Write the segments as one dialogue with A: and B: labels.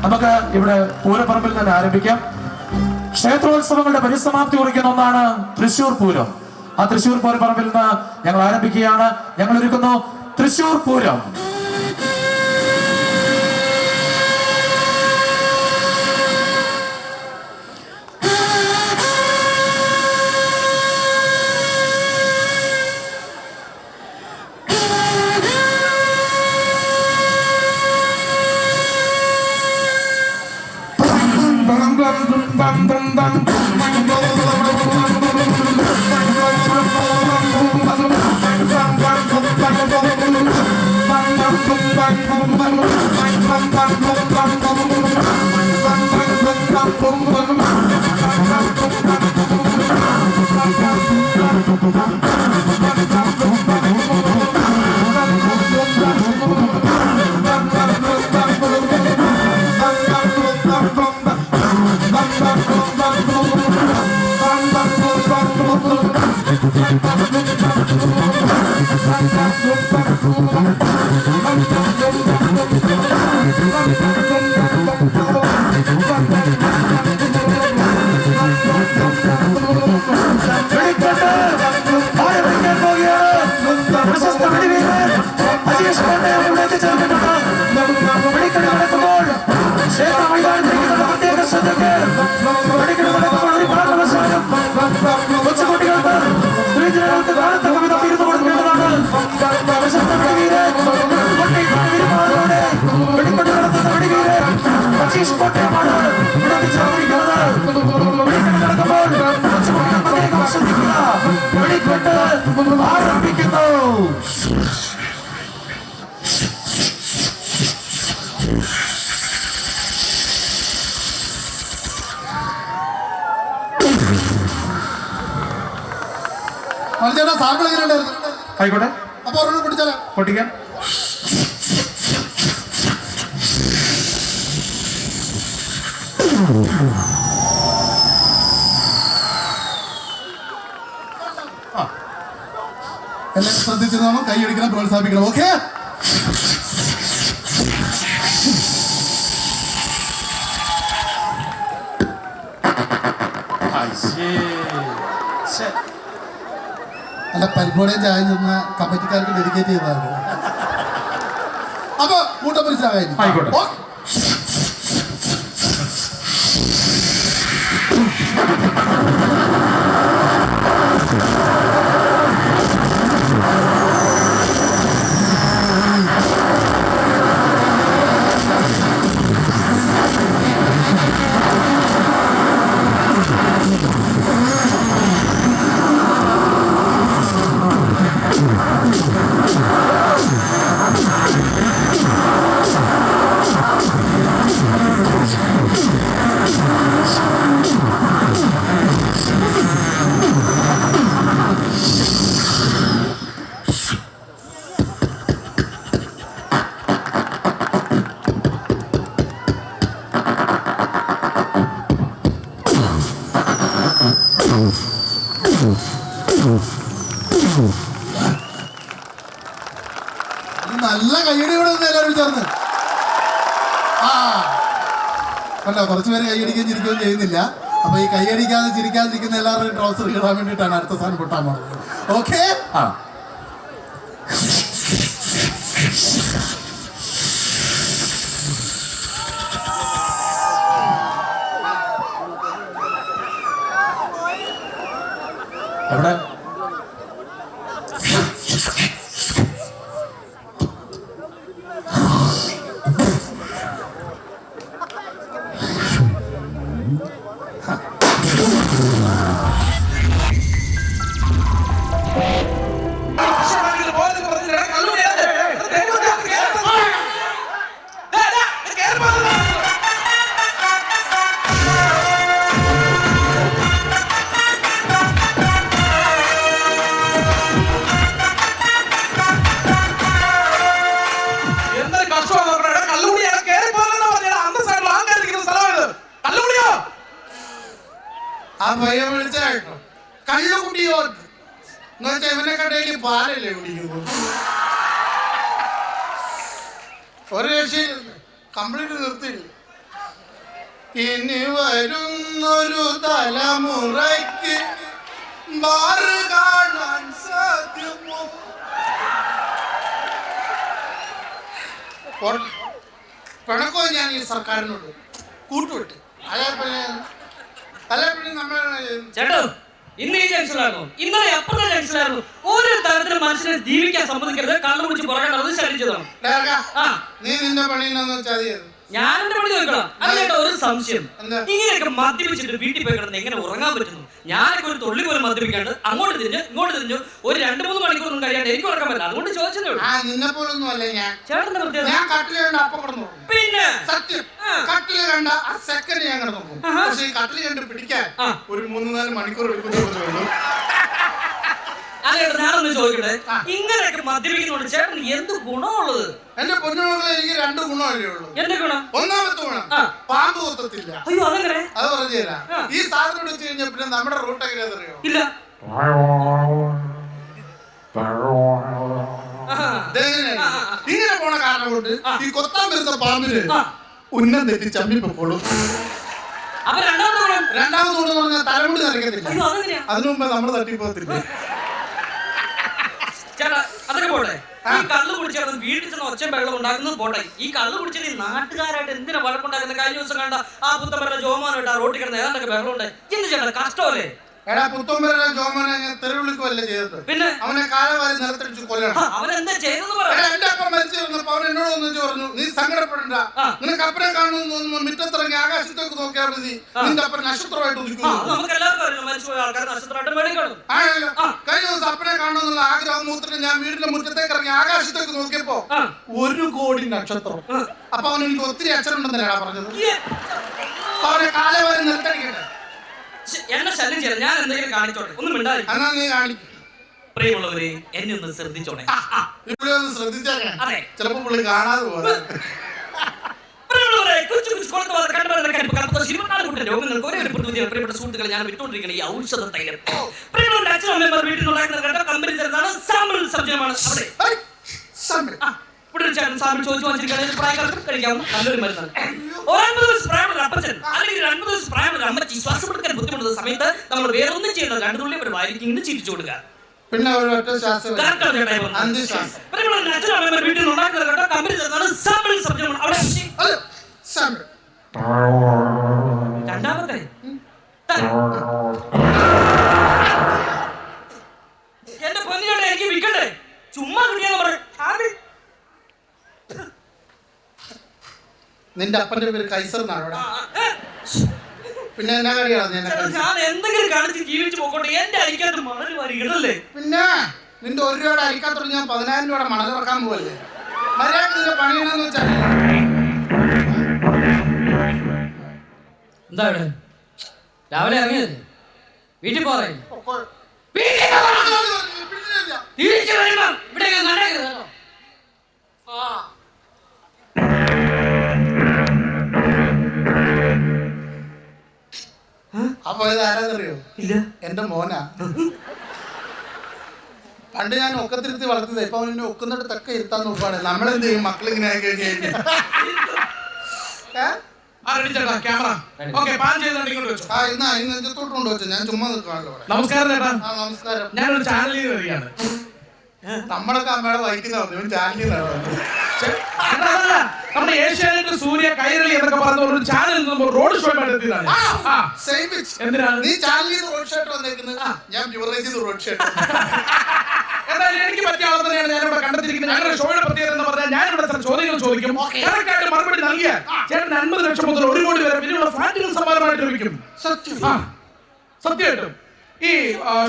A: നമുക്ക് ഇവിടെ പൂരപ്പറമ്പിൽ തന്നെ ആരംഭിക്കാം. ക്ഷേത്രോത്സവങ്ങളുടെ പരിസമാപ്തി കുറിക്കുന്ന ഒന്നാണ് തൃശ്ശൂർ പൂരം. ആ തൃശ്ശൂർ പൂരപ്പറമ്പിൽ നിന്ന് ഞങ്ങൾ ആരംഭിക്കുകയാണ്. ഞങ്ങൾ ഒരുക്കുന്നു തൃശ്ശൂർ പൂരം. ആയിക്കോട്ടെ,
B: അപ്പൊ
A: പൊട്ടിക്കാം.
B: എല്ലാവരും ശ്രദ്ധിച്ചിരുന്നോണം, കൈയടിക്കണം, പ്രോത്സാഹിപ്പിക്കണം. ഓക്കെ, അല്ല പരിപാടിയും ചായ ചെന്ന കമ്മിറ്റിക്കാർക്ക് ഡെഡിക്കേറ്റ് ചെയ്തതാണ്. അപ്പൊ കൂട്ടപ്പരിച്ചായിരുന്നു.
A: ആയിക്കോട്ടെ.
B: നല്ല കയ്യടിയോടെ എല്ലാവരും ചേർന്ന്. അല്ല, കുറച്ചുപേര് കൈയടിക്കുകയും ചിരിക്കുകയും ചെയ്യുന്നില്ല. അപ്പൊ ഈ കൈയടിക്കാതെ ചിരിക്കാതിരിക്കുന്ന എല്ലാവരുടെയും ട്രൗസർ ഇടാൻ വേണ്ടിയിട്ടാണ് അടുത്ത സാധനം പൊട്ടാൻ പോണത്. ഓക്കെ,
A: എവിടെ
B: ആ പയ്യൻ വിളിച്ചായിട്ടോ കള്ളു കുടിയോ എന്ന് വെച്ചാൽ ഇവനെ കടയിൽ പാലല്ലേ കുടിക്കുന്നു. ഒരു രക്ഷയിൽ കംപ്ലീറ്റ് നിർത്തിയില്ല. ഇനി വരുന്നൊരു തലമുറയ്ക്ക് മാറ് കാണാൻ സാധ്യമോ? പിണക്കോ ഞാൻ ഈ സർക്കാരിനോട് കൂട്ടുവിട്ട് അല്ലെ നമ്മൾ
C: ചേട്ടോ ഇന്ന് ഈ ജംഗ്ഷനിലായിരുന്നു, ഇന്നലെ അപ്പുറത്തെ ജംഗ്ഷനിലായിരുന്നു. ഒരു തരത്തിലും മനുഷ്യനെ ജീവിക്കാൻ സമ്മതിക്കരുത്. കണ്ണു പിടിച്ച് പുറകെ ശല്യം.
B: നീ നിന്റെ പണിയെന്നു വെച്ചാൽ
C: ഞാൻ എന്റെ പണി നോക്കണം. അതിലേട്ടോ ഒരു സംശയം, ഇങ്ങനെയൊക്കെ മദ്യപിച്ചിട്ട് വീട്ടിൽ പോയി കിടന്ന് എങ്ങനെ ഉറങ്ങാൻ പറ്റുന്നു? ഞാനൊക്കെ ഒരു തൊള്ളി പോലും മദ്യപിക്കാണ്ട് അങ്ങോട്ട് തിരിഞ്ഞു ഇങ്ങോട്ട് തിരിഞ്ഞു ഒരു 2-3 മണിക്കൂറൊന്നും കഴിയാണ്ട് എനിക്ക് ഉറക്കാൻ പറ്റില്ല. അതുകൊണ്ട് ചോദിച്ചതേ ഉള്ളൂ.
B: നിന്നെ പോലൊന്നും അല്ലേ ഞാൻ.
C: ചേട്ടന്റെ പ്രത്യേകത
B: ഞാൻ കട്ടില് കണ്ട അപ്പം കിടന്നു.
C: പിന്നെ
B: സത്യം, കട്ടില് കണ്ട ആ സെക്കൻഡ് ഞാൻ കിടന്നു. പക്ഷെ ഈ കട്ടില് കണ്ട് പിടിക്കാൻ ഒരു 3-4 മണിക്കൂർ എടുക്കുന്നു.
C: അല്ലേട്ടോ ഞാനൊന്ന് ചോദിക്കട്ടെ, ഇങ്ങനെയൊക്കെ മദ്യപിക്കുന്നതുകൊണ്ട് ചേട്ടന് എന്ത് ഗുണമുള്ളത്?
B: എന്റെ പൊന്നുമകളെ എനിക്ക് 2 ഗുണമല്ലേ ഉള്ളൂ.
C: എന്റെ ഗുണം?
B: ഒന്നാമത്തെ ഗുണം പാമ്പ് കൊത്തത്തില്ല.
C: അയ്യോ അതെങ്ങനെ?
B: അത് പറഞ്ഞുതരാം. ഈ സാധനം വെച്ച് കഴിഞ്ഞാൽ പിന്നെ നമ്മുടെ റൂട്ട് എങ്ങനെയാണെന്ന് അറിയോ?
C: ഇല്ല.
B: ഇങ്ങനെ പോണ കാരണം കൊണ്ട് ഈ കൊത്താൻ വരുന്ന പാമ്പിന് ഉന്നം തെറ്റി ചമ്മി പൊക്കോളും.
C: അപ്പൊ രണ്ടാമത്
B: ഗുണം എന്ന് പറഞ്ഞാൽ തലമുടി നിറയ്ക്കത്തില്ല.
C: അയ്യോ അതെങ്ങനെയാ?
B: അതിനു മുമ്പ് നമ്മൾ തട്ടിപ്പോകത്തില്ല.
C: ചേട്ടാ അതൊക്കെ പോട്ടെ, ഈ കള്ളു കുടിച്ചാൽ വീട്ടിൽ ചെന്ന് ഒച്ചയും വെള്ളം ഉണ്ടാക്കുന്നത് പോട്ടെ. ഈ കള്ളു കുടിച്ചാൽ ഈ നാട്ടുകാരായിട്ട് എന്തിനാ വഴക്കുണ്ടാക്കുന്ന? കഴിഞ്ഞ ദിവസം കണ്ട ആ പുത്തമ്പരുടെ ജോമാനായിട്ട് ആ റോട്ടിൽ കിടന്ന് ഏതാണ്ടൊക്കെ വെള്ളം ഉണ്ട്. എന്ത് ചേട്ടാ കഷ്ടമല്ലേ?
B: എടാ പുത്തമ്പരുടെ ജോമാനെ ഞാൻ തെരുവിളിക്കുമല്ലേ ചെയ്തത്.
C: പിന്നെ
B: അവനെ കാലവാരി നിലത്തടിച്ച് കൊല്ലണം.
C: അവനെന്താ ചെയ്തെന്ന് പറയാം.
B: എന്റെ അപ്പം മരിച്ചു വന്നപ്പോ അവൻ എന്നോട് ഒന്നിച്ച് പറഞ്ഞു, നീ സങ്കടപ്പെടണ്ട, നിനക്ക് അപ്പനെ കാണുന്നു മുറ്റത്തിറങ്ങി ആകാശത്തേക്ക് നോക്കിയാൽ മതി, നിന്റെ അപ്പൻ നക്ഷത്രമായിട്ട്
C: നമുക്ക് എല്ലാവർക്കും അറിയാം മരിച്ചുപോയ ആൾക്കാർ നക്ഷത്രമായിട്ട് മേടിക്കണം.
B: ആണല്ലോ. കഴിഞ്ഞ ദിവസം അപ്പനെ കാണണമെന്നുള്ള ആഗ്രഹം മൂത്തിട്ട് ഞാൻ വീടിന്റെ മുറ്റത്തേക്ക് ഇറങ്ങി ആകാശത്തേക്ക് നോക്കിയപ്പോ 1 കോടി നക്ഷത്രം. അപ്പൊ അവൻ എനിക്ക് ഒത്തിരി അച്ഛനുണ്ടെന്നല്ലേടാ പറഞ്ഞത്. അവനെ കാലവാരി നിലത്തടിക്കട്ടെ.
C: എന്നെ ശല്യം ചെയ്യാം, ഞാൻ എന്തെങ്കിലും കാണിച്ചോട്ടെ. ഒന്നും മിണ്ടാതി.
B: എന്നാ നീ കാണിക്കും.
C: പ്രിയമുള്ളവരെ എന്നെ ഒന്ന് ശ്രദ്ധിച്ചോട്ടെ.
B: ഇവിടെ ഒന്ന് ശ്രദ്ധിച്ചേക്കണേ.
C: അതെ,
B: ചിലപ്പോ പുള്ളി കാണാതെ പോലെ.
C: കൊച്ചു കൊച്ചു കൊടുത്ത് കണ്ടുപിടിക്കുന്ന രോഗങ്ങൾക്ക് ഒരേ ഒരു പ്രതിവിധിയാണ് പ്രിയപ്പെട്ട സുഹൃത്തുക്കളെ ഞാൻ വിട്ടുകൊണ്ടിരിക്കുന്ന ഈ ഔഷധ തൈലം. പ്രിയപ്പെട്ട അച്ഛനമ്മമാർ വീട്ടിൽ ഉണ്ടാക്കുന്ന കമ്പനി തരുന്നതാണ് സാമ്പിൾ സബ്ജമാണ്. അവിടെ സാമ്പിൾ ചോദിച്ചു വാങ്ങിച്ചിരിക്കുകയാണെങ്കിൽ പ്രായക്കാർക്ക് കഴിക്കാവുന്ന നല്ലൊരു മരുന്നാണ്. 9 ദിവസം പ്രായമുള്ള അപ്പച്ചൻ അല്ലെങ്കിൽ 2 ദിവസം പ്രായമുള്ള അമ്മച്ചി ശ്വാസം എടുക്കാൻ ബുദ്ധിമുട്ടുന്ന സമയത്ത് നമ്മൾ വേറെ ഒന്നും ചെയ്യുന്നത് 2 തുള്ളി ഒരു വാരിക്കിങ്ങനെ ചിരിച്ചു കൊടുക്കുക.
B: പിന്നെ വീട്ടിൽ
C: ഉണ്ടാക്കുന്ന കമ്പനി തരുന്നതാണ് സാമ്പിൾ സബ്ജമാണ്. അവിടെ രണ്ടാമത്തെ എന്റെ പൊന്നിയുടെ എനിക്ക് വിൽക്കണ്ടേ? ചുമ്മാ കിട്ടിയാന്ന് പറയും.
B: നിന്റെ അപ്പന്റെ പേര് കൈസർ എന്നാണോടാ? പിന്നെ എന്നാ കഴിയാണ്
C: ഞാൻ എന്തെങ്കിലും കാണിച്ച് ജീവിച്ചു പോക്കോട്ടെ. എന്റെ അരിക്കകത്ത് മണൽ വാരികളല്ലേ? പിന്നെ
B: നിന്റെ 1 രൂപയുടെ അരിക്കകത്തോട് ഞാൻ 10,000 രൂപയുടെ മണലിറക്കാൻ പോവല്ലേ? മര്യാദ നിന്റെ പണിയണമെന്ന് വെച്ചാൽ
C: എന്താ ഇവിടെ രാവിലെ ഇറങ്ങിയത്? വീട്ടിൽ പോറേ തിരിച്ചു വരുമ്പോ ഇവിടെ നടക്കരുത്.
B: അപ്പൊ ഇത് ആരാന്നറിയോ?
C: ഇല്ല,
B: എന്റെ മോനാ. പണ്ട് ഞാൻ ഒക്കത്തിരുത്തി വളർത്തിയത്. ഇപ്പൊ അവനെ ഒക്കുന്നിടത്തൊക്കെ ഇരുത്താൻ നോക്കുകയാണ്. നമ്മളെന്ത് ചെയ്യും മക്കളിങ്ങനെ ആയി കഴിഞ്ഞ് കഴിഞ്ഞാൽ? ഞാൻ ചുമ്മാ നിൽക്കാണല്ലോ.
D: നമസ്കാരം ചേട്ടാ.
B: നമസ്കാരം.
D: ഞാനൊരു ചാനലിൽ നിന്ന് വരികയാണ്.
B: നമ്മളൊക്കെ അമ്മയുടെ വൈക്കുന്ന ചാനലിൽ
D: നമ്മുടെ ഏഷ്യാനെറ്റ് സൂര്യ കൈരളി എന്നൊക്കെ പറഞ്ഞ ഒരു ചാനൽ റോഡ് ഷോ നടത്തിയതാണ്. എന്തിനാണ്
B: നീ ചാനലിൽ റോഡ് ഷോട്ട് വന്നേക്കുന്നത്? ഞാൻ ബിവറേജിൽ റോഡ് ഷോട്ട്.
D: എന്തായാലും എനിക്ക് പറ്റിയ ആളെ തന്നെയാണ് ഞാനിവിടെ കണ്ടെത്തിയിരിക്കുന്നത്. ഞങ്ങളുടെ ഷോയുടെ പ്രത്യേകത എന്ന് പറഞ്ഞാൽ ഞാനിവിടെ ചോദ്യങ്ങൾ ചോദിക്കും, കറക്റ്റായിട്ട് മറുപടി നൽകിയാൽ ചേട്ടൻ 50 ലക്ഷം മുതൽ 1 കോടി വരെ വിലയുള്ള ഫ്ലാറ്റുകൾ സമ്മാനമായിട്ട് ലഭിക്കും. സത്യമായിട്ടും ഈ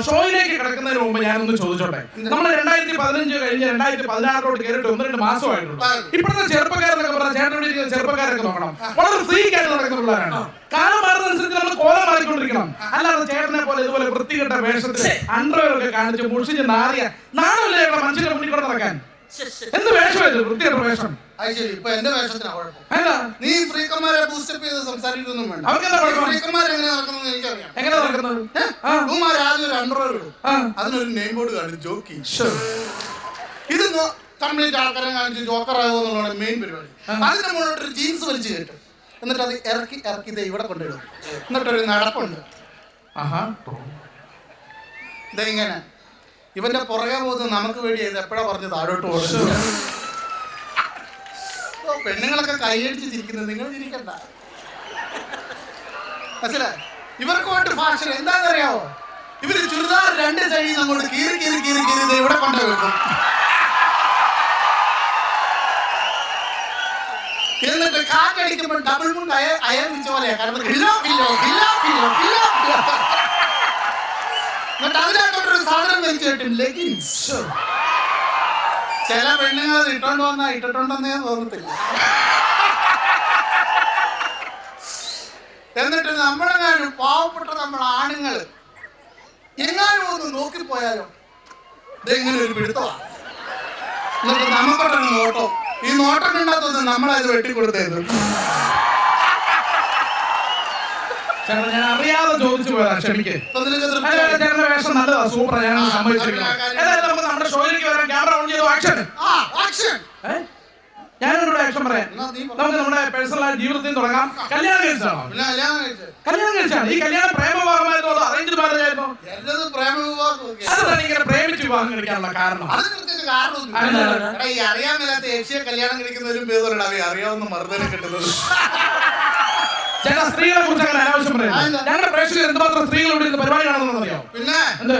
D: ഷോയിലേക്ക് കിടക്കുന്നതിന് മുമ്പ് ഞാനൊന്ന് ചോദിച്ചോട്ടെ. നമ്മൾ 2015 കഴിഞ്ഞ് 2016 കയറിയിട്ട് 1-2 മാസമായിട്ടുള്ളൂ. ഇപ്പോഴത്തെ ചെറുപ്പക്കാരെന്നൊക്കെ പറഞ്ഞാൽ ചേട്ടനോട് ഇരിക്കുന്ന ചെറുപ്പക്കാരൊക്കെ നോക്കണം, വളരെ ഫ്രീക്കായിട്ട് നടക്കുന്ന പിള്ളേരാണ്. കാലം മാറുന്നതനുസരിച്ച് നമ്മൾ കോലം മാറിക്കൊണ്ടിരിക്കണം. അല്ലാതെ ചേട്ടനെ പോലെ ഇതുപോലെ വൃത്തികെട്ട വേഷത്തിൽ അണ്ടർവെയറൊക്കെ കാണിച്ച് മുഷിഞ്ഞ് നാണല്ലേ മനുഷ്യന്റെ മുന്നിൽ കൂടെ നടക്കാൻ? എന്ത് വേഷമായിരുന്നു വൃത്തികെട്ട വേഷം?
B: ഇപ്പൊ എന്റെ വേഷത്തിനാ കുഴപ്പം. നീ ഫ്രീക്കന്മാരെ ബൂസ്റ്റപ്പ് ചെയ്ത് സംസാരിക്കൊന്നും വേണ്ട. ഫ്രീക്കന്മാർ എങ്ങനെ നടക്കുന്നത് എനിക്കറിയാം.
D: എങ്ങനെ നടക്കുന്നത്?
B: ആദ്യം ഒരു അണ്ടർവെയർ ഇടും, അതിനൊരു നെയിം ബോർഡ് കാണും ജോക്കി. ഇത് കംപ്ലീറ്റ് ആൾക്കാരെ കാണിച്ച് ജോക്കറാകുക എന്നുള്ളതാണ് മെയിൻ പരിപാടി. അതിന്റെ മുന്നോട്ടൊരു ജീൻസ് വലിച്ചു കയറ്റും. എന്നിട്ട് അത് ഇറക്കി ഇത് ഇവിടെ കൊണ്ടിടും. എന്നിട്ടൊരു നടപ്പുണ്ട്. ഇതെങ്ങനെ ഇവന്റെ പുറകെ പോകുന്നത് നമുക്ക് വേണ്ടി ഇത് എപ്പോഴാ പറഞ്ഞ് താഴോട്ട് പോകുന്നത്. പെണ്ണുങ്ങളൊക്കെ കൈയടിച്ച് ചിരിക്കുന്നത് നിങ്ങൾ ചിരിക്കണ്ട. മനസ്സിലായി? ഇവർക്ക് വേണ്ടി ഫാഷൻ എന്താണെന്നറിയാവോ? ഇവര് ചുരിദാർ 2 സൈഡിൽ അങ്ങോട്ട് കീറി ഇവിടെ കൊണ്ടുവെക്കും. എന്നിട്ട് കാറ്റടിക്കുമ്പോൾ ഡബിൾ മുണ്ട് അയർ വെച്ച പോലെയാ. കാരണം എന്നിട്ട് അതിനകത്തോട്ടൊരു സാധനം വലിച്ചു കിട്ടും, ലെഗിൻസ്. ചില പെണ്ണുങ്ങൾ ഇട്ടോണ്ട് വന്നാ ഇട്ടിട്ടുണ്ടെന്നേ തോന്നത്തില്ല. എന്നിട്ട് നമ്മളെങ്ങാനും പാവപ്പെട്ട നമ്മൾ ആണുങ്ങൾ എങ്ങാനും ഒന്ന് നോക്കിപ്പോയാലോ, ഇതെങ്ങനെ ഒരു പിടുത്തമാണ്. എന്നിട്ട് നമുക്കൊരു നോട്ടം, ഈ നോട്ടം കണ്ടാത്തൊന്ന് നമ്മളത് വെട്ടിക്കൊടുത്തേത്.
D: ഞാൻ അറിയാതെ ചോദിച്ചു പോയതാ, ക്ഷമിക്കേ. വേഷം നല്ലതാ, സൂപ്പർ. ഞാൻ സമ്മതിച്ചിരിക്കുന്നു. നമ്മുടെ ഷോയിലേക്ക് വരാൻ ക്യാമറ ഓൺ ചെയ്തു. ആക്ഷൻ. ഞാനൊരു ആക്ഷൻ പറയാം. നമുക്ക് നമ്മുടെ പേഴ്സണൽ ജീവിതത്തിൽ തുടങ്ങാം. കല്യാണം കഴിച്ചാണോ? കല്യാണം കഴിച്ചാണ്. ഈ കല്യാണം പ്രേമവിവാഹമായിരുന്നോ അതോ അറേഞ്ച് മാരേജായിരുന്നോ? അതാണ് ഇങ്ങനെ പ്രേമിച്ച് വിവാഹം കഴിക്കാനുള്ള കാരണം.
B: അറിയാൻ മേലാത്ത ഏഷ്യ കല്യാണം കഴിക്കുന്നവരും ഭേദമല്ല അറിയാവുന്ന മർദ്ദനെ കിട്ടുന്നത്.
D: ചേട്ടാ, സ്ത്രീകളെ കുറിച്ച് അങ്ങനെ അനാവശ്യം പറയുന്നത്. ഞങ്ങളുടെ പ്രേക്ഷകർ എന്തുമാത്രം സ്ത്രീകൾ ഇവിടെ ഇരുന്ന് പരിപാടി കാണുമെന്ന് അറിയാം.
B: പിന്നെ എന്ത്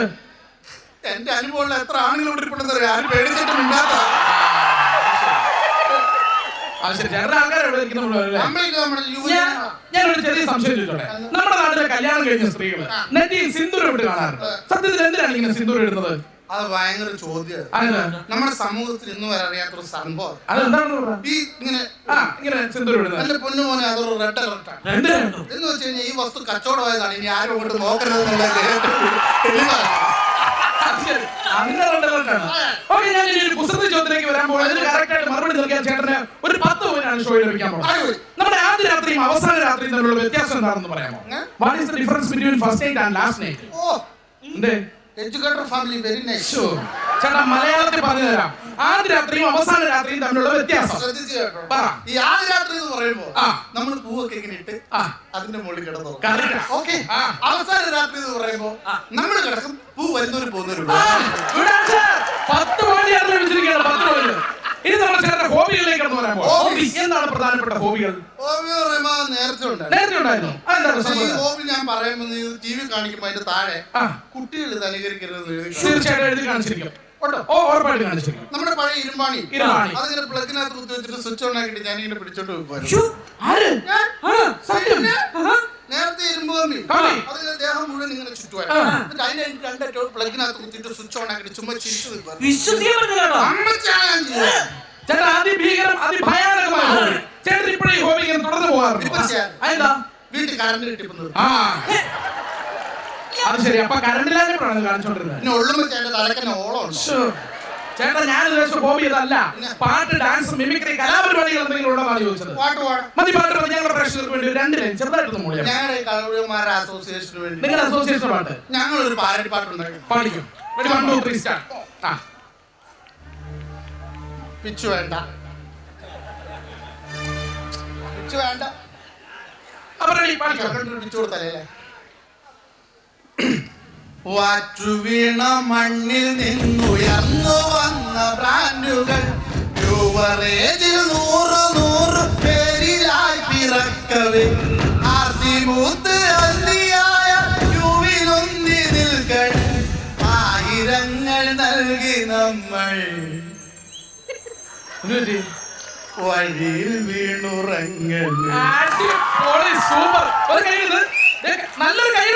B: എന്റെ അനുഭവമുള്ള എത്ര ആണുങ്ങളോട് ഇരിപ്പുണ്ടെന്ന് അറിയാം. ആരും പേടിച്ചിട്ടും ഇല്ലാത്ത
D: ഞാനൊരു ചെറിയ സംശയം ചോദിച്ചോട്ടെ. നമ്മുടെ നാട്ടിലെ കല്യാണം കഴിഞ്ഞ സ്ത്രീകൾ നെറ്റിയിൽ സിന്ദൂരം ഇട്ട് കാണാറുണ്ട്. സത്യത്തിൽ എന്തിനാണ് ഇങ്ങനെ സിന്ദൂരം ഇടുന്നത്?
B: അത് ഭയങ്കര ചോദ്യമാണ്. നമ്മുടെ സമൂഹത്തിൽ ഇന്ന് വരെ അറിയാത്തൊരു സംഭവം. ഈ ഇങ്ങനെ
D: സിന്ദൂരം ഇടുന്നത്
B: എന്റെ പൊന്നു മോനെ അതൊരു റെഡ് അലർട്ടാണ്. എന്ന് വെച്ച് കഴിഞ്ഞാൽ ഈ വസ്തു കച്ചവടമായതാണ്. ഇനി ആരും അങ്ങോട്ട് നോക്കരുത് എന്നുള്ളത്.
D: കുസൃതി ചോദ്യത്തിലേക്ക് വരാൻ പോകുന്നത് കറക്റ്റായിട്ട് മറുപടി നൽകിയ ചേട്ടന് ഒരു 10 പോയിന്റാണ് ഷോയിൽ ലഭിക്കാൻ പോകുന്നത്. നമ്മുടെ ആദ്യ രാത്രിയും അവസാന രാത്രിയും തമ്മിലുള്ള വ്യത്യാസം എന്താണെന്ന് പറയാമോ? What is the difference between first night and last night?
B: Educated family, very nice.
D: ചേട്ടാ, മലയാളത്തിൽ പറഞ്ഞു തരാം. ആദ്യ രാത്രിയും അവസാന രാത്രിയും തമ്മിലുള്ള വ്യത്യാസം.
B: ഈ ആദ്യ രാത്രി എന്ന് പറയുമ്പോ നമ്മൾ പൂവൊക്കെ ഇങ്ങനെ ഇട്ട് അതിന്റെ മുകളിൽ കിടന്നു. ഓക്കെ. അവസാന രാത്രി എന്ന് പറയുമ്പോ നമ്മൾ കിടക്കും, പൂ വരുന്നവരും പോകുന്നവരും.
D: 10 പോയിന്റ് ലഭിച്ചിരിക്കുകയാണ്. 10 പോയിന്റ്. ഇനി നമ്മൾ ചേട്ടന്റെ ഹോബികളിലേക്ക് കടന്നു വരാൻ പോകും. എന്താണ് പ്രധാനപ്പെട്ട ഹോബികൾ?
B: ഹോബി പറയുമ്പോ നേരത്തെ
D: ഉണ്ടായിരുന്നു.
B: ഈ ഹോബി ഞാൻ പറയുമ്പോൾ ടി വി കാണിക്കുമ്പോ അതിന്റെ താഴെ കുട്ടികൾ അനുകരിക്കരുത്
D: തീർച്ചയായിട്ടും എഴുതി കാണിച്ചിരിക്കും.
B: നമ്മുടെ പഴയ ഇരുമ്പാണി അതിങ്ങനെ പ്ലഗിനകത്ത് കുത്തി വെച്ചിട്ട് സ്വിച്ച് ഓൺ ആക്കിയിട്ട് ഞാനിങ്ങനെ പിടിച്ചോണ്ട് പോകും. നേരത്തെ ഇരുമ്പ് കമ്പി അതിന്റെ ദേഹം മുഴുവൻ ഇങ്ങനെ ചുറ്റുമായിരുന്നു. എന്നിട്ട് അതിന്റെ 2 പ്ലഗിനകത്ത് കുത്തിയിട്ട് സ്വിച്ച് ഓൺ ആക്കിയിട്ട് ചുമ്മാ ചിരിച്ചു നിൽക്കും. വീട്ടിൽ കറണ്ട് കിട്ടിപ്പോകുന്നത്.
D: അത് ശരി. അപ്പൊ കറണ്ടിലാണ് കാണിച്ചോണ്ടിരുന്നത്. ചേട്ടാ, ഞാൻ ഹോബി ഇതല്ല. പാട്ട്, ഡാൻസ്, മിമിക്രി, കലാപരിപാടികൾ എന്തെങ്കിലും ഉണ്ടെന്നാണ് ചോദിച്ചത്. മതി, പാട്ട് ഞങ്ങളുടെ പ്രേക്ഷകർക്ക് വേണ്ടി 2 ലൈൻ ചെറുതായിട്ട് മൂളിയാ. നിങ്ങളുടെ അസോസിയേഷൻ പാട്ട്
B: ഞങ്ങളൊരു പാരഡി പാട്ടുണ്ടാക്കി
D: പാടിക്കും. 1 2 3 സ്റ്റാർട്ട്.
B: പിച്ചു വേണ്ട, പിച്ചു വേണ്ട. പിച്ചു കൊടുത്തല്ലേ. വാറ്റുവീണ മണ്ണിൽ നിന്നുയർന്നു വന്ന ബ്രാൻഡുകൾ യുവറേജിൽ 100 പേരിലായി പിറക്കവേ ആർത്തിമൂത്ത് അന്തിയായ യുവിലൊന്നി നിൽകൾ ആയിരങ്ങൾ നൽകി നമ്മൾ വഴിയിൽ വീണുറങ്ങൽ.
D: സൂപ്പർ. നല്ലൊരു കൈ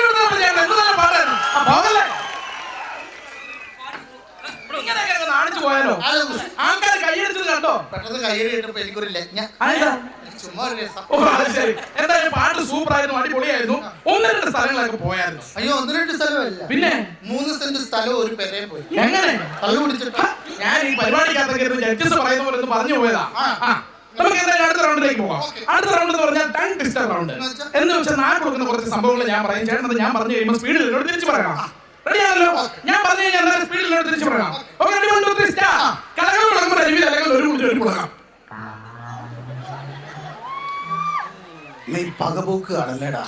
D: കാണിച്ചു പോയാലോ? ആൾക്കാർ കൈയടിച്ചത് കണ്ടോ?
B: പെട്ടെന്ന് കൈയടിയിട്ടപ്പോ എനിക്കൊരു ലജ്ഞ.
D: എന്തായാലും പാട്ട് സൂപ്പർ ആയിരുന്നു, അടിപൊളിയായിരുന്നു. 1-2 സ്ഥലങ്ങളൊക്കെ പോയായിരുന്നു.
B: അയ്യോ, 1-2 സ്ഥലമല്ല,
D: പിന്നെ
B: 3 സെന്റ് സ്ഥലം ഒരു പെരേ പോയി.
D: എങ്ങനെ?
B: കള്ളു പിടിച്ചിട്ട്.
D: ഞാൻ ഈ പരിപാടിക്കകത്ത് ജഡ്ജസ് പറയുന്ന പോലെ പറഞ്ഞു പോയതാ. നമുക്ക് എന്തായാലും അടുത്ത റൗണ്ടിലേക്ക് പോകാം. അടുത്ത റൗണ്ട് എന്ന് പറഞ്ഞാൽ ടങ് ട്വിസ്റ്റർ റൗണ്ട്. എന്ന് വെച്ചാൽ ഞാൻ കൊടുക്കുന്ന കുറച്ച് സംഭവങ്ങൾ ഞാൻ പറയും. ചേട്ടൻ ഞാൻ പറഞ്ഞു കഴിയുമ്പോൾ സ്പീഡിൽ എന്നോട് തിരിച്ചു പറയണം. റെഡിയാണല്ലോ? ഞാൻ പറഞ്ഞു കഴിഞ്ഞാൽ സ്പീഡിൽ എന്നോട് തിരിച്ചു പറയണം. Okay, ready? 1 2 3 സ്റ്റാർട്ട്. കലകൾ മുടങ്ങുമ്പോൾ അല്ലെങ്കിൽ ഒരു മുടി കൊടുക്കാം.
B: നീ പകപോക്ക് കാണല്ലേടാ.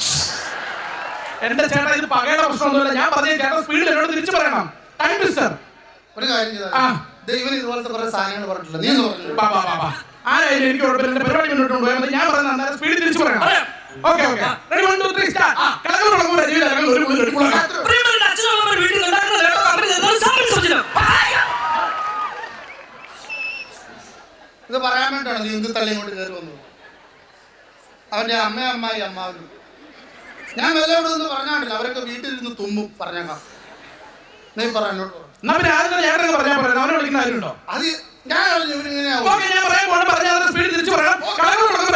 D: എന്റെ ചേട്ടാ ഇത് പകയുടെ പ്രശ്നമൊന്നുമില്ല. ഞാൻ പറഞ്ഞ ചേട്ടാ സ്പീഡിൽ എന്നോട് തിരിച്ചു പറയണം. Time twister.
B: ഒരു കാര്യം ചെയ്താൽ ദൈവം ഇതുപോലത്തെ കുറെ സാധനങ്ങൾ പറഞ്ഞിട്ടില്ല. നീ പറഞ്ഞു
D: ആരായാലും എനിക്ക് കുഴപ്പമില്ല. എന്റെ പരിപാടി മുന്നോട്ട് കൊണ്ടുപോയാൽ മതി. ഞാൻ പറഞ്ഞ സ്പീഡിൽ തിരിച്ചു പറയണം. Okay okay. Ready 1 2 3 start. കളകൾ തുടങ്ങുമ്പോൾ
C: പ്രിയപ്പെട്ട അച്ഛനമ്മമാർ വീട്ടിൽ ഉണ്ടാക്കുന്ന ലേട്ടോ കമ്പനി തരുന്ന സാമ്പിൾ സൂചന.
B: ഇത് പറയാൻ വേണ്ടിയാണ് നീ എന്ത് തള്ളി കൊണ്ട് കയറി വന്നത്. അവന്റെ അമ്മയും അമ്മായി അമ്മാവനും ഞാൻ വിലയോട് നിന്ന് പറഞ്ഞാണ്ടില്ല. അവരൊക്കെ വീട്ടിലിരുന്ന് തുമ്മും. പറഞ്ഞേക്കാം. നീ പറ എന്നോട് പറ.
D: എന്നാ പിന്നെ ആദ്യം ചേട്ടൻ പറഞ്ഞാൽ പറയാം. അവനെ വിളിക്കുന്ന കാര്യമുണ്ടോ?
B: അത് ഞാൻ ഇവരിങ്ങനെയാവും.
D: ഓക്കെ ഞാൻ പറയാൻ പോകണം. പറഞ്ഞാൽ സ്പീഡിൽ തിരിച്ചു പറയണം. കളകൾ തുടങ്ങുമ്പോൾ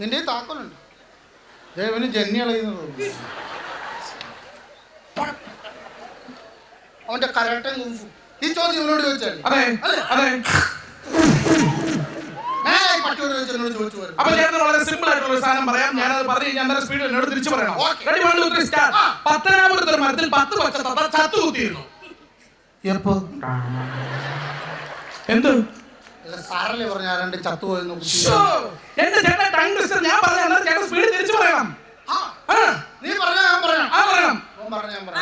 B: നിന്റെ താക്കോലുണ്ട്. ദേവന് ജന്നി കളയുന്നത് അവന്റെ കരാട്ടം കുംഫു. ഈ ചോദ്യം ഇവനോട് ചോദിച്ചാൽ
D: അതെ അതെ.
B: പട്ടിയോട് ചോദിച്ചോട് ചോദിച്ചു വരും.
D: അപ്പൊ ചേട്ടൻ വളരെ സിമ്പിൾ ആയിട്ടുള്ള ഒരു സാധനം പറയാം. ഞാനത് പറഞ്ഞു കഴിഞ്ഞാൽ സ്പീഡിൽ എന്നോട് തിരിച്ചു പറയണം. Ready 1 2 3 start. പത്തനാപുരത്ത് ഒരു മരത്തിൽ 10 പച്ച തത്ത ചത്തു കുത്തിയിരുന്നു.
B: എപ്പോ
D: എന്ത്
B: സാറല്ലേ പറഞ്ഞ ആരാണ്ട് ചത്തുപോയെന്ന്.
D: എന്റെ ചേട്ടൻ ടൈം ട്വിസ്റ്റർ. ഞാൻ പറഞ്ഞ ചേട്ടൻ സ്പീഡിൽ തിരിച്ചു പറയണം.
B: നീ പറഞ്ഞാ ഞാൻ പറയണം.
D: പറയണം.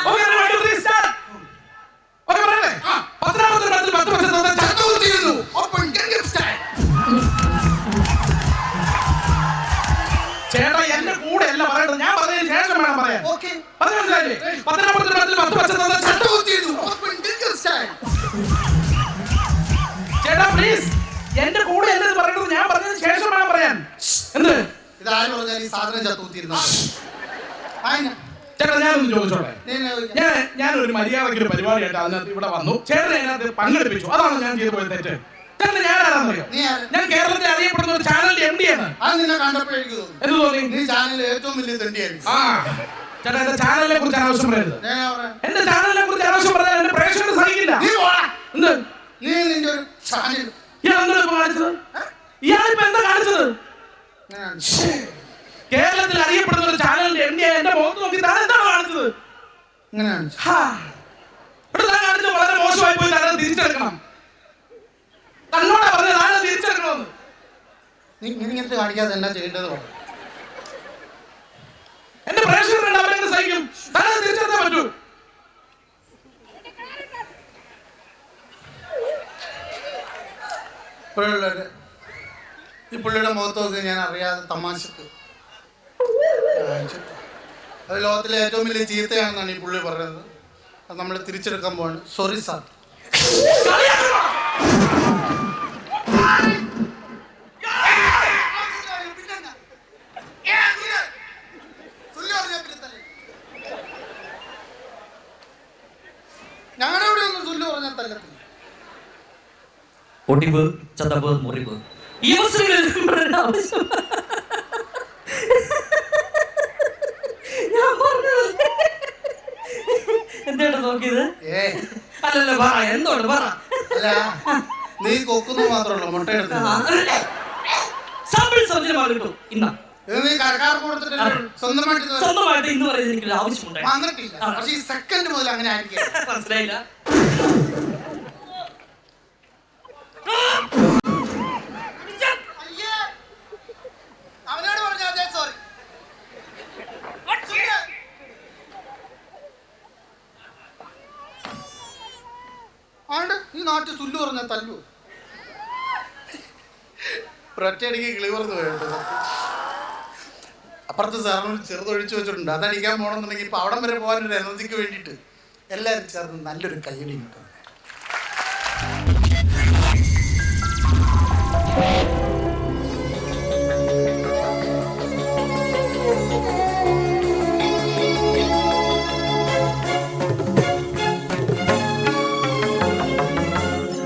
D: Okay ready 1 2 3 start. ഓക്കെ പറയണേ. പത്തനാപുരത്ത് ഒരു മരത്തിൽ 10 പച്ച തത്ത ചത്തു കുത്തിയിരുന്നു. ചേട്ടാ എന്റെ കൂടെ അല്ല പറയണ്ടത്. ഞാൻ പറഞ്ഞതിന് ശേഷം വേണം പറയാൻ. പറഞ്ഞു മനസ്സിലായില്ലേ? പത്തനാപുരത്ത് ഒരു മരത്തിൽ 10 പച്ച തത്ത ചത്തു കുത്തിയിരുന്നു. ചേട്ടാ പ്ലീസ് എന്റെ കൂടെ അല്ല ഇത് പറയുന്നത്. ഞാൻ പറഞ്ഞതിന് ശേഷം വേണം പറയാൻ. എന്ത്
B: ഇതാരും പറഞ്ഞാൽ ഈ സാധനം ചത്തുകുത്തിയിരുന്നു.
D: ചേട്ടാ ഞാനൊന്ന് ചോദിച്ചോട്ടെ. ഞാനൊരു മര്യാദയ്ക്ക് ഒരു പരിപാടിയായിട്ട് അതിനകത്ത് ഇവിടെ വന്നു. ചേട്ടനെ അതിനകത്ത് പങ്കെടുപ്പിച്ചു. അതാണ് ഞാൻ ചെയ്തു പോയ തെറ്റ്. ചേട്ടൻ ഞാനാണെന്നറിയോ? ഞാൻ കേരളത്തിൽ അറിയപ്പെടുന്ന ഒരു ചാനലിന്റെ MD ആണ്.
B: അത് നിന്നെ കണ്ടപ്പോഴേക്ക് തോന്നി.
D: എന്ത് തോന്നി?
B: നീ ചാനലിൽ ഏറ്റവും വലിയ തെണ്ടിയായിരുന്നു.
D: ചേട്ടാ എന്റെ ചാനലിനെ കുറിച്ച് അനാവശ്യം പറയരുത്. എന്റെ ചാനലിനെ കുറിച്ച് അനാവശ്യം പറഞ്ഞാൽ എന്റെ പ്രേക്ഷകർ സഹിക്കില്ല. എന്ത്
B: നീ നിന്റെ ഒരു ചാനൽ
D: ഇയാളെന്താ കാണിച്ചത്? ഇയാളിപ്പോ എന്താ കാണിച്ചത്? കേരളത്തിൽ അറിയപ്പെടുന്ന ഒരു ചാനലിന്റെ MD എന്റെ മുഖത്ത് നോക്കി താൻ എന്താണ് കാണിച്ചത്? കാണിച്ചത് വളരെ മോശമായി പോയി. താൻ തിരിച്ചെടുക്കണം. തന്നോടാ പറഞ്ഞത് താൻ തിരിച്ചെടുക്കണമെന്ന്.
B: നീ ഇങ്ങനത്തെ കാണിക്കാതെ എന്നാ ചെയ്യേണ്ടത്?
D: എന്റെ പ്രേക്ഷകരുണ്ട്, അവരെങ്ങനെ സഹിക്കും? താൻ തിരിച്ചെടുത്താൻ പറ്റൂ.
B: ഈ പുള്ളിയുടെ മുഖത്ത് നോക്കി ഞാൻ അറിയാതെ തമാശക്ക് അത് ലോകത്തിലെ ഏറ്റവും വലിയ ചീത്തയാണെന്നാണ് ഈ പുള്ളി പറയുന്നത്. അത് നമ്മൾ തിരിച്ചെടുക്കാൻ പോവാണ്. Sorry sir. ഞങ്ങളുടെ ഇവിടെ ഒന്നും സുല്ല് പറഞ്ഞാൽ തല്ലത്തില്ല.
C: ഒടിവ്, ചതവ്, മുറിവ് ഈ അവസരങ്ങളിൽ എന്താണ് നോക്കിയത്? അല്ലല്ല പറ, എന്തോട് പറ.
B: അല്ല നീ കൊക്കുന്നു മാത്രമല്ല മുട്ട എടുത്ത്
C: സാമ്പിൾ സൗജന്യമാണ് കിട്ടും. ഇന്നാ
B: നീ കരക്കാർക്ക് കൊടുത്തിട്ട്
C: സ്വന്തമായിട്ട് ഇന്ന് പറയുന്നത് എനിക്കൊരു ആവശ്യമുണ്ടായി.
B: വന്നിട്ടില്ല. പക്ഷെ ഈ സെക്കൻഡ് മുതൽ അങ്ങനെ ആയിരിക്കും.
C: മനസ്സിലായില്ല?
B: അവനോട് പറഞ്ഞാൽ സോറി. ആണ്ട് ഈ നാട്ടിൽ സുല്ലു പറഞ്ഞാൽ തല്ലു. ഒറ്റയടിക്ക് കിളി പറഞ്ഞു പോയത്. അപ്പുറത്ത് സാറിന് ചെറുതൊഴിച്ചു വെച്ചിട്ടുണ്ട്. അതടിക്കാൻ പോകണമെന്നുണ്ടെങ്കിൽ ഇപ്പൊ അവിടം വരെ പോകാനൊരു എനർജിക്ക് വേണ്ടിയിട്ട് എല്ലാവരും ചേർന്ന് നല്ലൊരു കയ്യടി കിട്ടും.